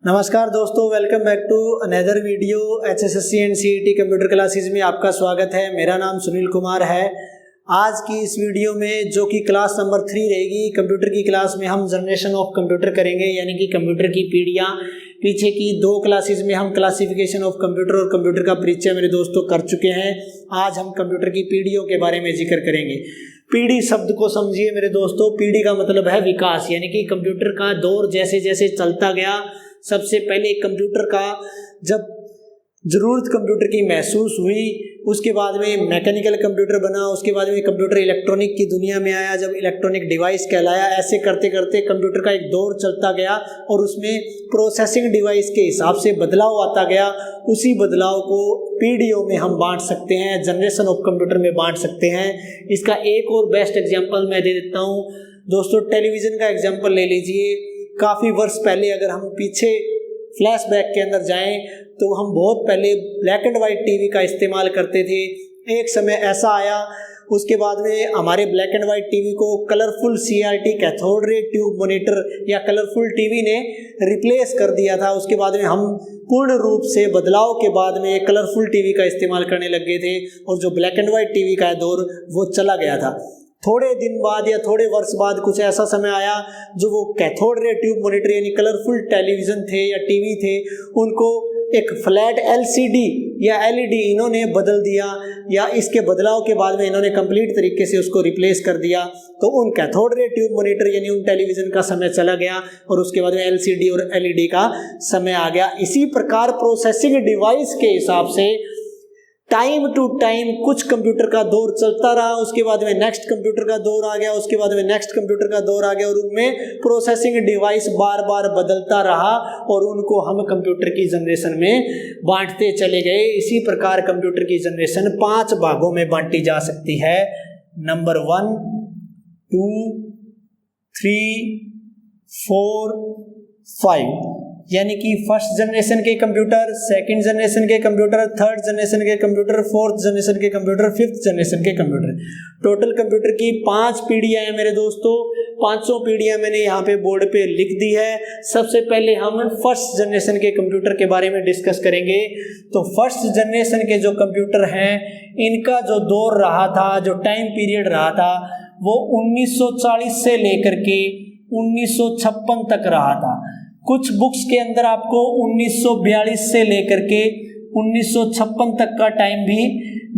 नमस्कार दोस्तों, welcome back to another video. HSSC and CET computer classes में आपका स्वागत है। मेरा नाम सुनील कुमार है। आज की इस वीडियो में जो कि क्लास नंबर 3 रहेगी, कंप्यूटर की क्लास में हम जनरेशन ऑफ कंप्यूटर करेंगे, यानी कि कंप्यूटर की पीढ़ियाँ। पीछे की 2 क्लासेस में हम क्लासिफिकेशन ऑफ कंप्यूटर और कंप्यूटर का परिचय मेरे दोस्तों कर चुके हैं। आज हम कंप्यूटर की पीढ़ियों के बारे में जिक्र करेंगे। पीढ़ी शब्द को समझिए मेरे दोस्तों। पीढ़ी का मतलब है विकास, यानी कि कंप्यूटर का दौर जैसे जैसे चलता गया। सबसे पहले कंप्यूटर का जब ज़रूरत कंप्यूटर की महसूस हुई, उसके बाद में मैकेनिकल कंप्यूटर बना, उसके बाद में कंप्यूटर इलेक्ट्रॉनिक की दुनिया में आया, जब इलेक्ट्रॉनिक डिवाइस कहलाया। ऐसे करते करते कंप्यूटर का एक दौर चलता गया और उसमें प्रोसेसिंग डिवाइस के हिसाब से बदलाव आता गया। उसी बदलाव को पीढ़ियों में हम बांट सकते हैं, जनरेशन ऑफ कंप्यूटर में बांट सकते हैं। इसका एक और बेस्ट एग्जाम्पल मैं दे देता हूँ दोस्तों। टेलीविज़न का एग्जाम्पल ले लीजिए। काफ़ी वर्ष पहले अगर हम पीछे फ्लैशबैक के अंदर जाएं तो हम बहुत पहले ब्लैक एंड वाइट टीवी का इस्तेमाल करते थे। एक समय ऐसा आया, उसके बाद में हमारे ब्लैक एंड वाइट टीवी को colourful CRT cathode ray tube monitor या कलरफुल टीवी ने रिप्लेस कर दिया था। उसके बाद में हम पूर्ण रूप से बदलाव के बाद में कलरफुल टीवी का इस्तेमाल करने लग गए थे और जो ब्लैक एंड वाइट टीवी का दौर वो चला गया था। थोड़े दिन बाद या थोड़े वर्ष बाद कुछ ऐसा समय आया जो वो कैथोड रे ट्यूब मॉनिटर यानी कलरफुल टेलीविज़न थे या टीवी थे, उनको एक फ्लैट LCD या LED इन्होंने बदल दिया, या इसके बदलाव के बाद में इन्होंने कंप्लीट तरीके से उसको रिप्लेस कर दिया। तो उन कैथोड रे ट्यूब मॉनिटर यानी उन टेलीविज़न का समय चला गया और उसके बाद में LCD और LED का समय आ गया। इसी प्रकार प्रोसेसिंग डिवाइस के हिसाब से टाइम टू टाइम कुछ कंप्यूटर का दौर चलता रहा, उसके बाद में नेक्स्ट कंप्यूटर का दौर आ गया, उसके बाद में नेक्स्ट कंप्यूटर का दौर आ गया और उनमें प्रोसेसिंग डिवाइस बार बार बदलता रहा और उनको हम कंप्यूटर की जनरेशन में बांटते चले गए। इसी प्रकार कंप्यूटर की जनरेशन 5 भागों में बांटी जा सकती है। नंबर 1, 2, 3, 4, 5, यानी कि फर्स्ट जनरेशन के कंप्यूटर, सेकंड जनरेशन के कंप्यूटर, थर्ड जनरेशन के कंप्यूटर, फोर्थ जनरेशन के कंप्यूटर, फिफ्थ जनरेशन के कंप्यूटर। टोटल कंप्यूटर की 5 पीढ़ियां हैं मेरे दोस्तों। 500 पीढ़ियां मैंने यहाँ पे बोर्ड पे लिख दी है। सबसे पहले हम फर्स्ट जनरेशन के कंप्यूटर के बारे में डिस्कस करेंगे। तो फर्स्ट जनरेशन के जो कंप्यूटर हैं, इनका जो दौर रहा था, जो टाइम पीरियड रहा था, वो 1940 से लेकर के 1956 तक रहा था। कुछ बुक्स के अंदर आपको 1942 से लेकर के 1956 तक का टाइम भी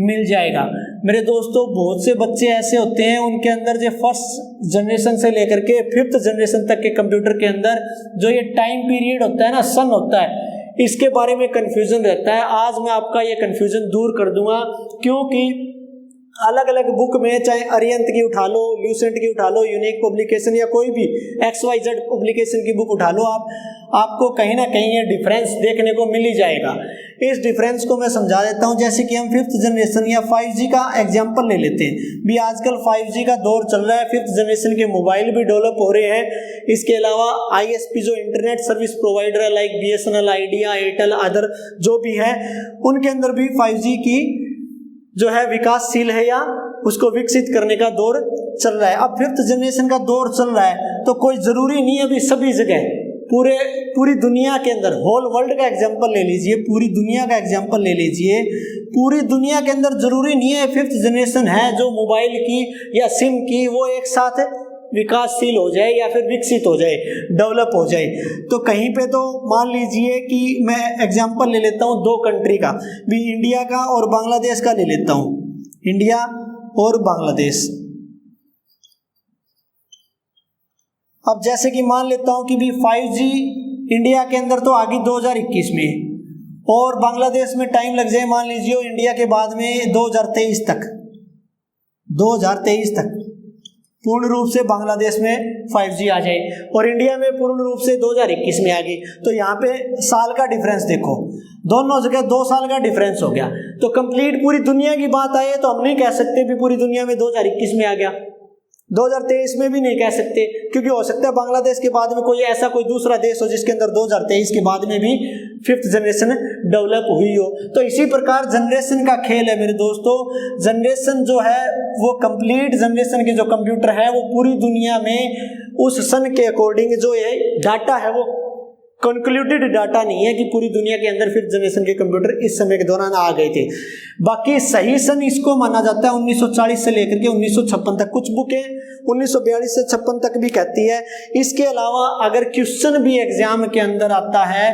मिल जाएगा। मेरे दोस्तों, बहुत से बच्चे ऐसे होते हैं उनके अंदर जो फर्स्ट जनरेशन से लेकर के 5th जनरेशन तक के कंप्यूटर के अंदर जो ये टाइम पीरियड होता है ना, सन होता है, इसके बारे में कन्फ्यूज़न रहता है। आज मैं आपका ये कन्फ्यूज़न दूर कर दूंगा, क्योंकि अलग अलग बुक में, चाहे अरिहंत की उठा लो, ल्यूसेंट की उठा लो, यूनिक पब्लिकेशन या कोई भी XYZ पब्लिकेशन की बुक उठा लो, आपको कहीं ना कहीं ये डिफरेंस देखने को मिल ही जाएगा। इस डिफरेंस को मैं समझा देता हूँ। जैसे कि हम 5th जनरेशन या 5G का एग्जाम्पल ले लेते हैं। भी आजकल 5G का दौर चल रहा है, 5th जनरेशन के मोबाइल भी डेवलप हो रहे हैं। इसके अलावा ISP जो इंटरनेट सर्विस प्रोवाइडर है, like BSNL, idea, Airtel, other जो भी है, उनके अंदर भी 5G की जो है विकासशील है या उसको विकसित करने का दौर चल रहा है। अब 5th जनरेशन का दौर चल रहा है तो कोई ज़रूरी नहीं है अभी सभी जगह पूरी दुनिया के अंदर, होल वर्ल्ड का एग्जांपल ले लीजिए, पूरी दुनिया का एग्जांपल ले लीजिए। पूरी दुनिया के अंदर ज़रूरी नहीं है 5th जनरेशन है जो मोबाइल की या सिम की वो एक साथ विकासशील हो जाए या फिर विकसित हो जाए, डेवलप हो जाए। तो कहीं पे तो मान लीजिए कि मैं एग्जांपल ले लेता हूँ 2 कंट्री का भी, इंडिया का और बांग्लादेश का ले लेता हूँ। इंडिया और बांग्लादेश। अब जैसे कि मान लेता हूँ कि भी 5G इंडिया के अंदर तो आगे 2021 में और बांग्लादेश में टाइम लग जाए, मान लीजिए इंडिया के बाद में 2023 तक पूर्ण रूप से बांग्लादेश में 5G आ जाए और इंडिया में पूर्ण रूप से 2021 में आ गई। तो यहाँ पे साल का डिफरेंस देखो, दोनों जगह 2 साल का डिफरेंस हो गया। तो कंप्लीट पूरी दुनिया की बात आई है तो हम नहीं कह सकते भी पूरी दुनिया में 2021 में आ गया, 2023 में भी नहीं कह सकते, क्योंकि हो सकता है बांग्लादेश के बाद में कोई दूसरा देश हो जिसके अंदर 2023 के बाद में भी 5th जनरेशन डेवलप हुई हो। तो इसी प्रकार जनरेशन का खेल है मेरे दोस्तों। जनरेशन जो है वो कंप्लीट जनरेशन के जो कंप्यूटर है वो पूरी दुनिया में उस सन के अकॉर्डिंग जो है डाटा है वो कंक्लूडेड डाटा नहीं है कि पूरी दुनिया के अंदर फिफ्थ जनरेशन के कंप्यूटर इस समय के दौरान आ गए थे। बाकी सही सन इसको माना जाता है 1940 से लेकर के 1956 तक। कुछ बुकें 1942 से 56 तक भी कहती है। इसके अलावा अगर क्वेश्चन भी एग्जाम के अंदर आता है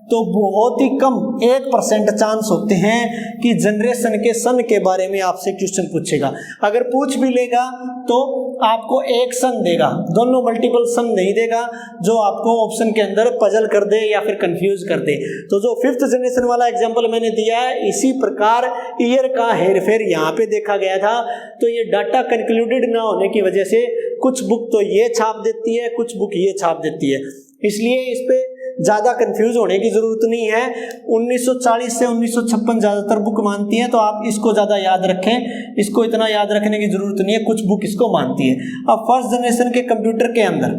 तो बहुत ही कम 1% चांस होते हैं कि जनरेशन के सन के बारे में आपसे क्वेश्चन पूछेगा। अगर पूछ भी लेगा तो आपको एक सन देगा, दोनों मल्टीपल सन नहीं देगा, जो आपको ऑप्शन के अंदर पजल कर दे या फिर कंफ्यूज कर दे। तो जो फिफ्थ जनरेशन वाला एग्जांपल मैंने दिया है, इसी प्रकार ईयर का हेरफेर यहाँ पे देखा गया था। तो ये डाटा कंक्लूडेड ना होने की वजह से कुछ बुक तो ये छाप देती है, कुछ बुक ये छाप देती है, इसलिए इस पे ज़्यादा कंफ्यूज होने की ज़रूरत नहीं है। 1940 से 1956 ज़्यादातर बुक मानती हैं, तो आप इसको ज़्यादा याद रखें, इसको इतना याद रखने की ज़रूरत नहीं है, कुछ बुक इसको मानती है। अब फर्स्ट जनरेशन के कंप्यूटर के अंदर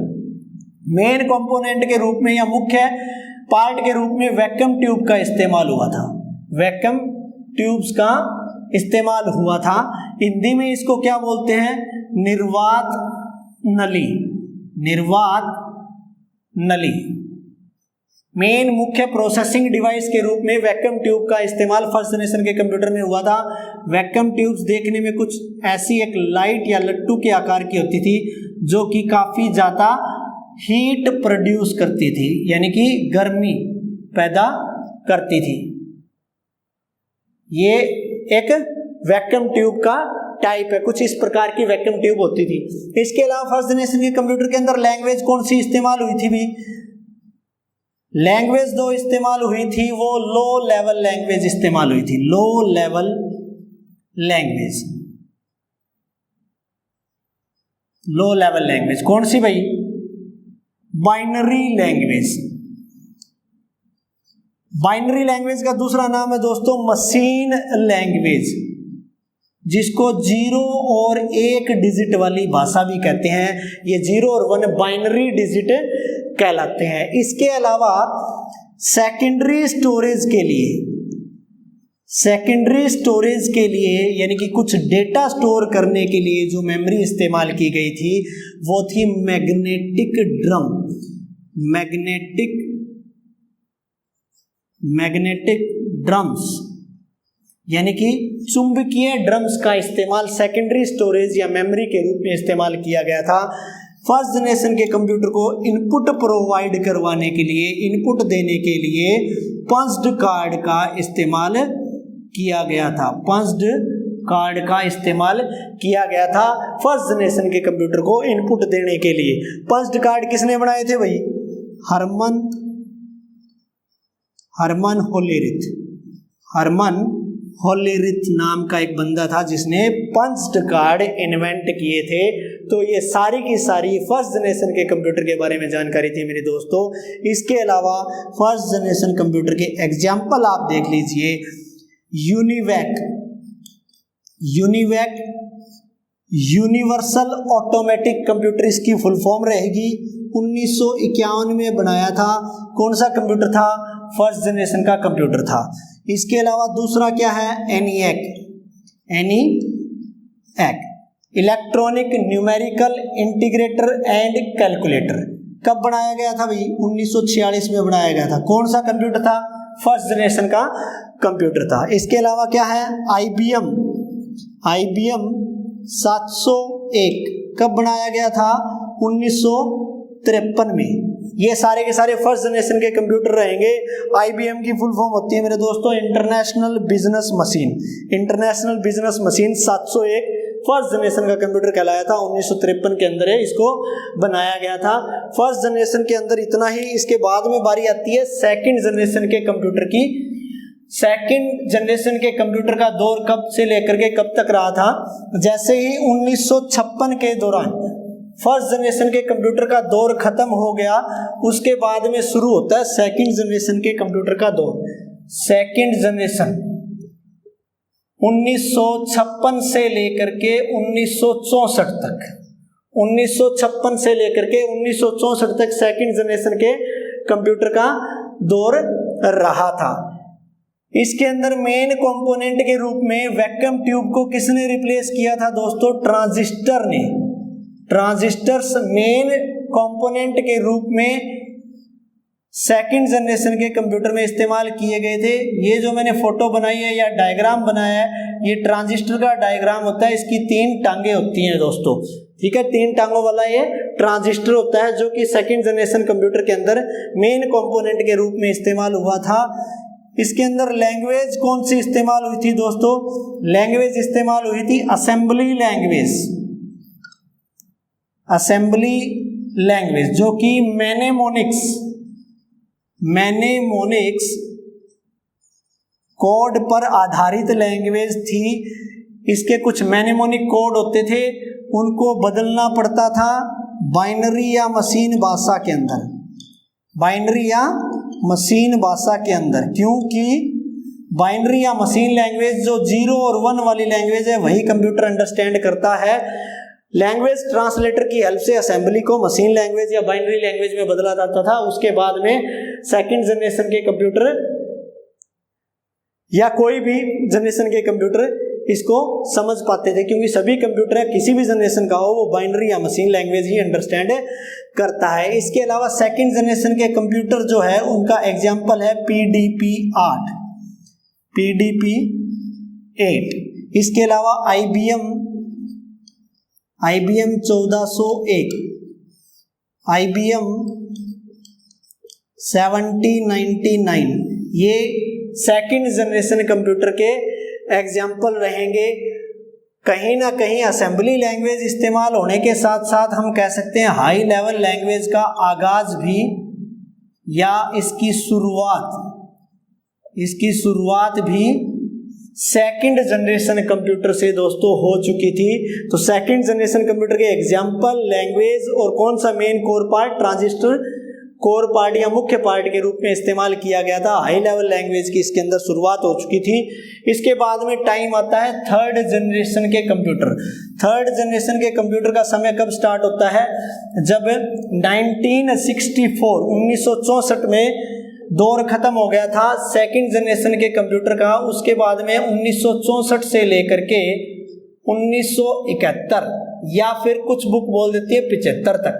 मेन कंपोनेंट के रूप में या मुख्य पार्ट के रूप में वैक्यूम ट्यूब का इस्तेमाल हुआ था। वैक्यूम ट्यूब्स का इस्तेमाल हुआ था। हिंदी में इसको क्या बोलते हैं? निर्वात नली। निर्वात नली मेन मुख्य प्रोसेसिंग डिवाइस के रूप में वैक्यूम ट्यूब का इस्तेमाल फर्स्ट जनरेशन के कंप्यूटर में हुआ था। वैक्यूम ट्यूब्स देखने में कुछ ऐसी एक लाइट या लट्टू के आकार की होती थी, जो कि काफ़ी ज़्यादा हीट प्रोड्यूस करती थी, यानी कि गर्मी पैदा करती थी। ये एक वैक्यूम ट्यूब का टाइप है, कुछ इस प्रकार की वैक्यूम ट्यूब होती थी। इसके अलावा फर्स्ट जनरेशन के कंप्यूटर के अंदर लैंग्वेज कौन सी इस्तेमाल हुई थी? भी लैंग्वेज दो इस्तेमाल हुई थी, वो लो लेवल लैंग्वेज इस्तेमाल हुई थी। Low level language, low level language कौन सी भाई? Binary language. बाइनरी लैंग्वेज का दूसरा नाम है दोस्तों मशीन लैंग्वेज, जिसको 0 और 1 डिजिट वाली भाषा भी कहते हैं। ये 0 और 1 बाइनरी डिजिट कहलाते हैं। इसके अलावा सेकेंडरी स्टोरेज के लिए, सेकेंडरी स्टोरेज के लिए यानी कि कुछ डेटा स्टोर करने के लिए जो मेमोरी इस्तेमाल की गई थी वो थी मैग्नेटिक ड्रम। मैग्नेटिक ड्रम्स यानी कि चुंबकीय ड्रम्स का इस्तेमाल सेकेंडरी स्टोरेज या मेमोरी के रूप में इस्तेमाल किया गया था। फर्स्ट जनरेशन के कंप्यूटर को इनपुट प्रोवाइड करवाने के लिए, इनपुट देने के लिए पंच्ड कार्ड का इस्तेमाल किया गया था। पंच्ड कार्ड का इस्तेमाल किया गया था फर्स्ट जनरेशन के कंप्यूटर को इनपुट देने के लिए। पंच्ड कार्ड किसने बनाए थे भाई? हरमन होलेरिथ नाम का एक बंदा था जिसने पंच्ड कार्ड इन्वेंट किए थे। तो ये सारी की सारी फर्स्ट जनरेशन के कंप्यूटर के बारे में जानकारी थी मेरे दोस्तों। इसके अलावा फर्स्ट जनरेशन कंप्यूटर के एग्जाम्पल आप देख लीजिए। यूनिवैक यूनिवर्सल ऑटोमेटिक कंप्यूटर इसकी फुल फॉर्म रहेगी। 1951 में बनाया था। कौन सा कंप्यूटर था? फर्स्ट जनरेशन का कंप्यूटर था। इसके अलावा दूसरा क्या है? ENIAC electronic numerical integrator and calculator. कब बनाया गया था भाई? 1946 में बनाया गया था। कौन सा कंप्यूटर था? फर्स्ट जनरेशन का कंप्यूटर था। इसके अलावा क्या है? IBM 701 कब बनाया गया था? 1953 में। ये सारे के सारे फर्स्ट जनरेशन के कंप्यूटर रहेंगे। IBM की फुल फॉर्म होती है मेरे दोस्तों international business machine. International business machine 701 first generation का कंप्यूटर कहलाया था। 1953 के अंदर इसको बनाया गया था। फर्स्ट जनरेशन के अंदर इतना ही। इसके बाद में बारी आती है सेकंड जनरेशन के कंप्यूटर की। सेकंड जनरेशन के कंप्यूटर का दौर कब से लेकर के कब तक रहा था? जैसे ही 1956 के दौरान फर्स्ट जनरेशन के कंप्यूटर का दौर खत्म हो गया, उसके बाद में शुरू होता है सेकंड जनरेशन के कंप्यूटर का दौर। सेकंड जनरेशन 1956 से लेकर के 1964 तक, 1956 से लेकर के 1964 तक सेकंड जनरेशन के कंप्यूटर का दौर रहा था। इसके अंदर मेन कंपोनेंट के रूप में वैक्यूम ट्यूब को किसने रिप्लेस किया था दोस्तों? ट्रांजिस्टर ने। ट्रांजिस्टर्स मेन कंपोनेंट के रूप में सेकंड जनरेशन के कंप्यूटर में इस्तेमाल किए गए थे। ये जो मैंने फोटो बनाई है या डायग्राम बनाया है, ये ट्रांजिस्टर का डायग्राम होता है। इसकी 3 टांगे होती हैं दोस्तों, ठीक है। 3 टांगों वाला ये ट्रांजिस्टर होता है, जो कि सेकंड जनरेशन कंप्यूटर के अंदर मेन कंपोनेंट के रूप में इस्तेमाल हुआ था। इसके अंदर लैंग्वेज कौन सी इस्तेमाल हुई थी दोस्तों? लैंग्वेज इस्तेमाल हुई थी असेंबली लैंग्वेज, असेंबली लैंग्वेज, जो कि मैनेमोनिक्स कोड पर आधारित लैंग्वेज थी। इसके कुछ मैनेमोनिक कोड होते थे, उनको बदलना पड़ता था बाइनरी या मशीन भाषा के अंदर, बाइनरी या मशीन भाषा के अंदर, क्योंकि बाइनरी या मशीन लैंग्वेज जो 0 और 1 वाली लैंग्वेज है वही कंप्यूटर अंडरस्टैंड करता है। लैंग्वेज ट्रांसलेटर की हेल्प से असेंबली को मशीन लैंग्वेज या बाइनरी लैंग्वेज में बदला जाता था। उसके बाद में सेकंड जनरेशन के कंप्यूटर या कोई भी जनरेशन के कंप्यूटर इसको समझ पाते थे, क्योंकि सभी कंप्यूटर किसी भी जनरेशन का हो वो बाइनरी या मशीन लैंग्वेज ही अंडरस्टैंड करता है। इसके अलावा सेकंड जनरेशन के कंप्यूटर जो है उनका एग्जाम्पल है PDP-8, PDP-8। इसके अलावा IBM 1401, IBM 7099, ये सेकंड जनरेशन कंप्यूटर के एग्जाम्पल रहेंगे। कहीं ना कहीं असेंबली लैंग्वेज इस्तेमाल होने के साथ साथ हम कह सकते हैं हाई लेवल लैंग्वेज का आगाज भी या इसकी शुरुआत भी सेकंड जनरेशन कंप्यूटर से दोस्तों हो चुकी थी। तो सेकंड जनरेशन कंप्यूटर के एग्जाम्पल, लैंग्वेज और कौन सा main core part, transistor core part या मुख्य पार्ट के रूप में इस्तेमाल किया गया था। हाई लेवल लैंग्वेज की इसके अंदर शुरुआत हो चुकी थी। इसके बाद में टाइम आता है थर्ड जनरेशन के कंप्यूटर। थर्ड जनरेशन के कंप्यूटर का समय कब स्टार्ट होता है? जब 1964 में दौर खत्म हो गया था सेकंड जनरेशन के कंप्यूटर का। उसके बाद में 1964 से लेकर के 1971 या फिर कुछ बुक बोल देती है 75 तक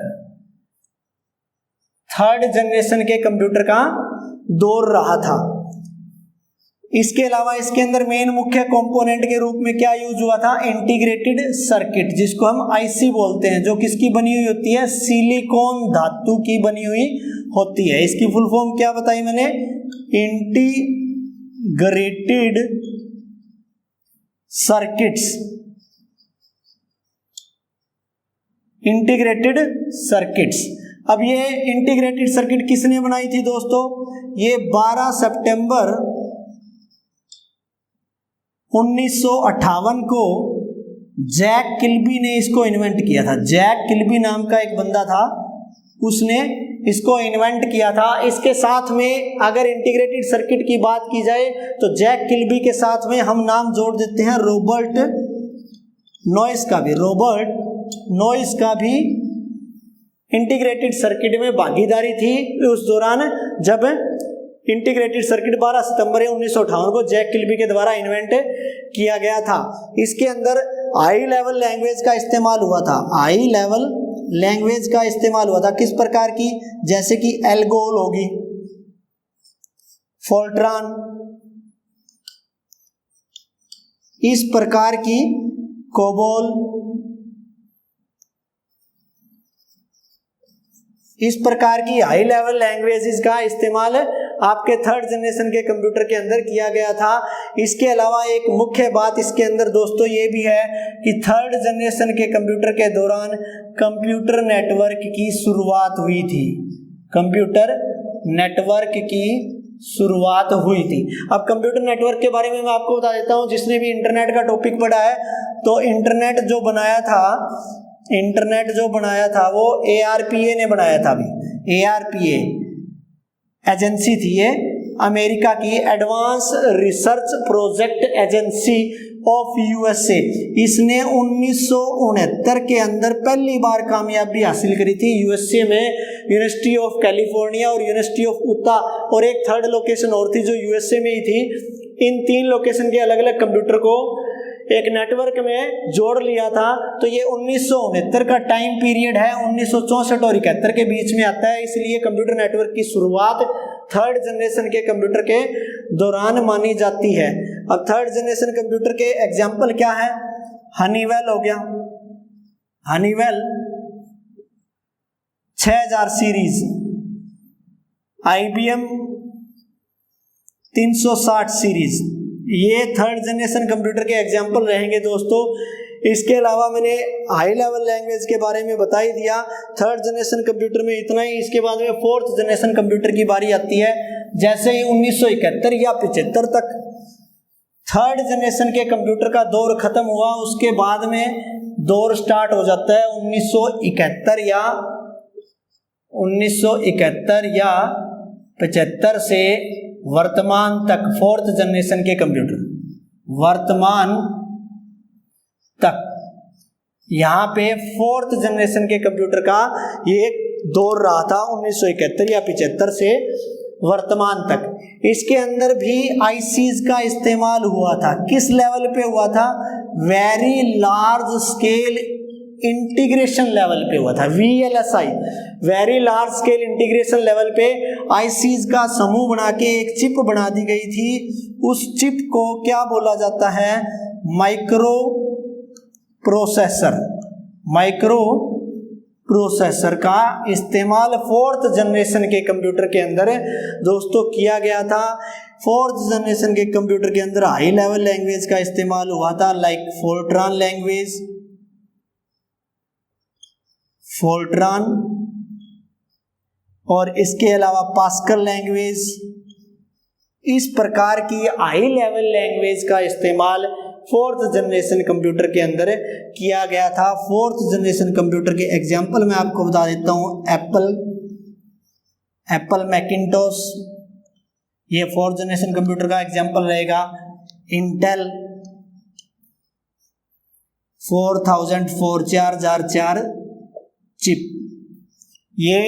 थर्ड जनरेशन के कंप्यूटर का दौर रहा था। इसके अलावा इसके अंदर मेन मुख्य कंपोनेंट के रूप में क्या यूज हुआ था? इंटीग्रेटेड सर्किट, जिसको हम IC बोलते हैं, जो किसकी बनी हुई होती है? सिलिकॉन धातु की बनी हुई होती है। इसकी फुल फॉर्म क्या बताई मैंने? Integrated circuits, integrated circuits. अब ये इंटीग्रेटेड सर्किट किसने बनाई थी दोस्तों? ये 12 सितंबर 1958 को जैक किल्बी ने इसको इन्वेंट किया था। जैक किल्बी नाम का एक बंदा था, उसने इसको इन्वेंट किया था। इसके साथ में अगर इंटीग्रेटेड सर्किट की बात की जाए तो जैक किल्बी के साथ में हम नाम जोड़ देते हैं रॉबर्ट नॉइस का भी। रॉबर्ट नॉइस का भी इंटीग्रेटेड सर्किट में भागीदारी थी उस दौरान, जब इंटीग्रेटेड सर्किट 12 सितंबर 1958 को जैक किल्बी के द्वारा इन्वेंट किया गया था। इसके अंदर हाई लेवल लैंग्वेज का इस्तेमाल हुआ था। हाई लेवल लैंग्वेज का इस्तेमाल हुआ था किस प्रकार की? जैसे कि एल्गोल होगी, फोल्ट्रान, इस प्रकार की, कोबोल, इस प्रकार की हाई लेवल लैंग्वेजेस का इस्तेमाल आपके थर्ड जनरेशन के कंप्यूटर के अंदर किया गया था। इसके अलावा एक मुख्य बात इसके अंदर दोस्तों ये भी है कि थर्ड जनरेशन के कंप्यूटर के दौरान कंप्यूटर नेटवर्क की शुरुआत हुई थी। कंप्यूटर नेटवर्क की शुरुआत हुई थी। अब कंप्यूटर नेटवर्क के बारे में मैं आपको बता देता हूँ, जिसने भी इंटरनेट का टॉपिक पढ़ा है तो इंटरनेट जो बनाया था वो ARPA ने बनाया था। अभी ARPA एजेंसी थी ये अमेरिका की, advance research project agency of USA। इसने 1969 के अंदर पहली बार कामयाबी हासिल करी थी। USA में यूनिवर्सिटी ऑफ कैलिफोर्निया और यूनिवर्सिटी ऑफ उता और एक थर्ड लोकेशन और थी जो USA में ही थी। इन 3 लोकेशन के अलग अलग कंप्यूटर को एक नेटवर्क में जोड़ लिया था, तो ये 1969 का टाइम पीरियड है, 1964 और 71 के बीच में आता है। इसलिए कंप्यूटर नेटवर्क की शुरुआत थर्ड जनरेशन के कंप्यूटर के दौरान मानी जाती है। अब थर्ड जनरेशन कंप्यूटर के एग्जाम्पल क्या है? हनीवेल हो गया, हनीवेल 6000 सीरीज, IBM 360 सीरीज, ये थर्ड जनरेशन कंप्यूटर के एग्जाम्पल रहेंगे दोस्तों। इसके अलावा मैंने हाई लेवल लैंग्वेज के बारे में बता ही दिया। थर्ड जनरेशन कंप्यूटर में इतना ही। इसके बाद में फोर्थ जनरेशन कंप्यूटर की बारी आती है। जैसे ही 1971 या 75 तक थर्ड जनरेशन के कंप्यूटर का दौर खत्म हुआ, उसके बाद में दौर स्टार्ट हो जाता है 1971 या 75 से वर्तमान तक फोर्थ जनरेशन के कंप्यूटर, वर्तमान तक यहाँ पे फोर्थ जनरेशन के कंप्यूटर का ये दौर रहा था 1971 या 75 से वर्तमान तक। इसके अंदर भी आईसीज का इस्तेमाल हुआ था। किस लेवल पे हुआ था? Very large scale integration level पे हुआ था, VLSI, very large scale integration level पे आईसीज का समूह बना के एक चिप बना दी गई थी। उस चिप को क्या बोला जाता है? Micro processor. माइक्रो प्रोसेसर का इस्तेमाल फोर्थ जनरेशन के कंप्यूटर के अंदर दोस्तों किया गया था। फोर्थ जनरेशन के कंप्यूटर के अंदर हाई लेवल लैंग्वेज का इस्तेमाल हुआ था, लाइक फोर्ट्रान लैंग्वेज, फोर्ट्रान, और इसके अलावा पास्कल लैंग्वेज। इस प्रकार की हाई लेवल लैंग्वेज का इस्तेमाल फोर्थ जनरेशन कंप्यूटर के अंदर किया गया था। फोर्थ जनरेशन कंप्यूटर के एग्जाम्पल मैं आपको बता देता हूँ। एप्पल मैकिंटोश, ये फोर्थ जनरेशन कंप्यूटर का एग्जाम्पल रहेगा। इंटेल 4000 4444 चिप, ये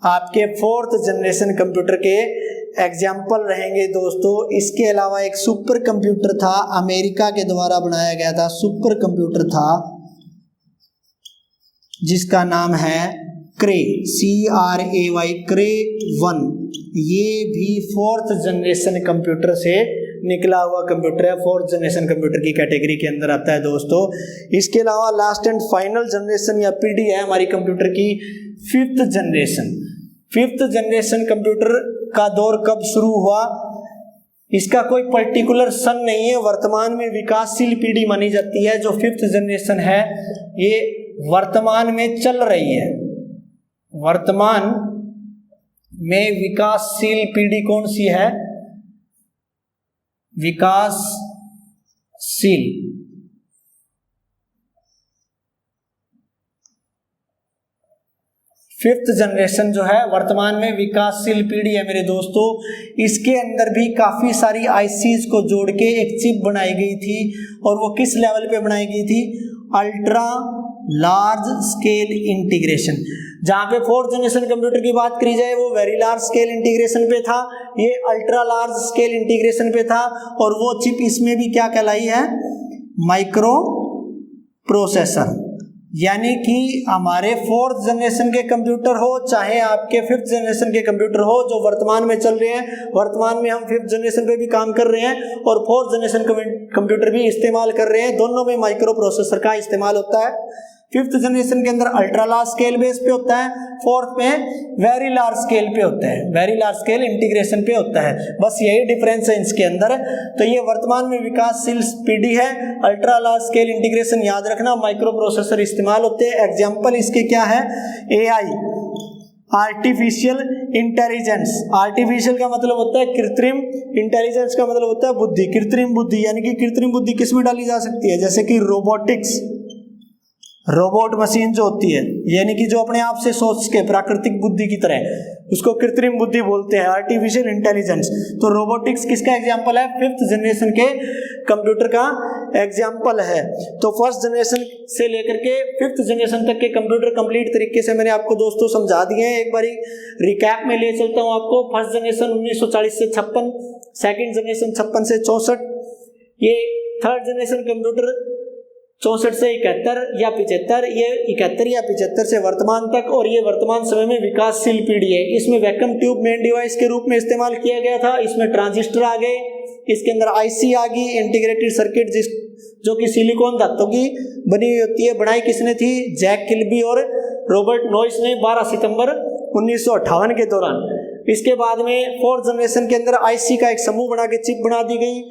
आपके फोर्थ जनरेशन कंप्यूटर के एग्जाम्पल रहेंगे दोस्तों। इसके अलावा एक सुपर कंप्यूटर था, अमेरिका के द्वारा बनाया गया था, सुपर कंप्यूटर था जिसका नाम है क्रे, CRAY, क्रे 1। ये भी फोर्थ जनरेशन कंप्यूटर से निकला हुआ कंप्यूटर है, फोर्थ जनरेशन कंप्यूटर की कैटेगरी के अंदर आता है दोस्तों। इसके अलावा लास्ट एंड फाइनल जनरेशन या PD है हमारी कंप्यूटर की, fifth generation. Fifth generation computer का दौर कब शुरू हुआ? इसका कोई पर्टिकुलर सन नहीं है, वर्तमान में विकासशील पीढ़ी मानी जाती है। जो फिफ्थ जनरेशन है ये वर्तमान में चल रही है। वर्तमान में विकासशील पीढ़ी कौन सी है? विकासशील। फिफ्थ जनरेशन जो है वर्तमान में विकासशील पीढ़ी है मेरे दोस्तों। इसके अंदर भी काफ़ी सारी आईसीज को जोड़ के एक चिप बनाई गई थी, और वो किस लेवल पे बनाई गई थी? Ultra large scale integration. जहाँ पे फोर्थ जनरेशन कंप्यूटर की बात करी जाए वो वेरी लार्ज स्केल इंटीग्रेशन पे था, ये अल्ट्रा लार्ज स्केल इंटीग्रेशन पे था। और वो चिप इसमें भी क्या कहलाई है? Micro processor. यानी कि हमारे फोर्थ जनरेशन के कंप्यूटर हो चाहे आपके फिफ्थ जनरेशन के कंप्यूटर हो जो वर्तमान में चल रहे हैं, वर्तमान में हम फिफ्थ जनरेशन पे भी काम कर रहे हैं और फोर्थ जनरेशन कंप्यूटर भी इस्तेमाल कर रहे हैं, दोनों में माइक्रो प्रोसेसर का इस्तेमाल होता है। फिफ्थ जनरेशन के अंदर अल्ट्रा लार्ज स्केल बेस पे होता है, फोर्थ में वेरी लार्ज स्केल पे होता है, वेरी लार्ज स्केल इंटीग्रेशन पे होता है। बस यही डिफरेंस है इसके अंदर। तो ये वर्तमान में विकासशील पीढ़ी है, अल्ट्रा लार्ज स्केल इंटीग्रेशन याद रखना, माइक्रो प्रोसेसर इस्तेमाल होते हैं। एग्जाम्पल इसके क्या है? AI, artificial intelligence. आर्टिफिशियल का मतलब होता है कृत्रिम, इंटेलिजेंस का मतलब होता है बुद्धि, कृत्रिम बुद्धि। यानी कि कृत्रिम बुद्धि किस में डाली जा सकती है? जैसे कि रोबोटिक्स, रोबोट मशीन जो होती है, यानी कि जो अपने आप से सोच के प्राकृतिक बुद्धि की तरह, उसको कृत्रिम बुद्धि बोलते हैं, आर्टिफिशियल इंटेलिजेंस। तो रोबोटिक्स किसका एग्जांपल है? फिफ्थ जनरेशन के कंप्यूटर का एग्जांपल है। तो फर्स्ट जनरेशन से लेकर के फिफ्थ जनरेशन तक के कंप्यूटर कंप्लीट तरीके से मैंने आपको दोस्तों समझा दिए हैं। एक बारी रिकैप में ले चलता हूँ आपको। फर्स्ट जनरेशन 1940 से 56, सेकेंड जनरेशन 56 से 64, ये थर्ड जनरेशन कंप्यूटर 64 से 71 या 75, ये 71 या 75 से वर्तमान तक, और ये वर्तमान समय में विकासशील पीढ़ी है। इसमें वैक्यूम ट्यूब मेन डिवाइस के रूप में इस्तेमाल किया गया था। इसमें ट्रांजिस्टर आ गए, इसके अंदर आईसी आ गई, इंटीग्रेटेड सर्किट जो कि सिलिकॉन धातु की बनी हुई होती है। बनाई किसने थी? जैक किल्बी और रॉबर्ट नॉइस ने 12 सितंबर 1958 के दौरान। इसके बाद में फोर्थ जनरेशन के अंदर आईसी का एक समूह बना के चिप बना दी गई,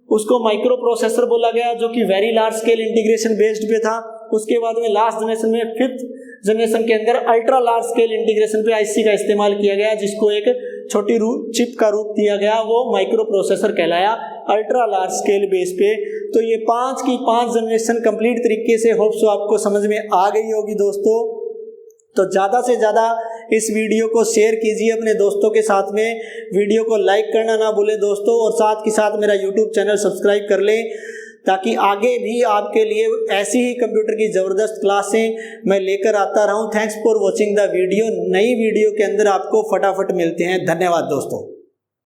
उसको माइक्रो प्रोसेसर बोला गया, जो कि very large scale integration based पे था। उसके बाद में लास्ट जनरेशन में फिफ्थ जनरेशन के अंदर अल्ट्रा लार्ज स्केल इंटीग्रेशन पे आईसी का इस्तेमाल किया गया, जिसको एक छोटी चिप का रूप दिया गया, वो माइक्रो प्रोसेसर कहलाया अल्ट्रा लार्ज स्केल बेस पे। तो ये 5 की 5 जनरेशन कंप्लीट तरीके से होप सो आपको समझ में आ गई होगी दोस्तों। तो ज़्यादा से ज़्यादा इस वीडियो को शेयर कीजिए अपने दोस्तों के साथ में, वीडियो को लाइक करना ना भूलें दोस्तों, और साथ के साथ मेरा यूट्यूब चैनल सब्सक्राइब कर लें, ताकि आगे भी आपके लिए ऐसी ही कंप्यूटर की ज़बरदस्त क्लासें मैं लेकर आता रहूं। Thanks for watching the video. नई वीडियो के अंदर आपको फटाफट मिलते हैं। धन्यवाद दोस्तों।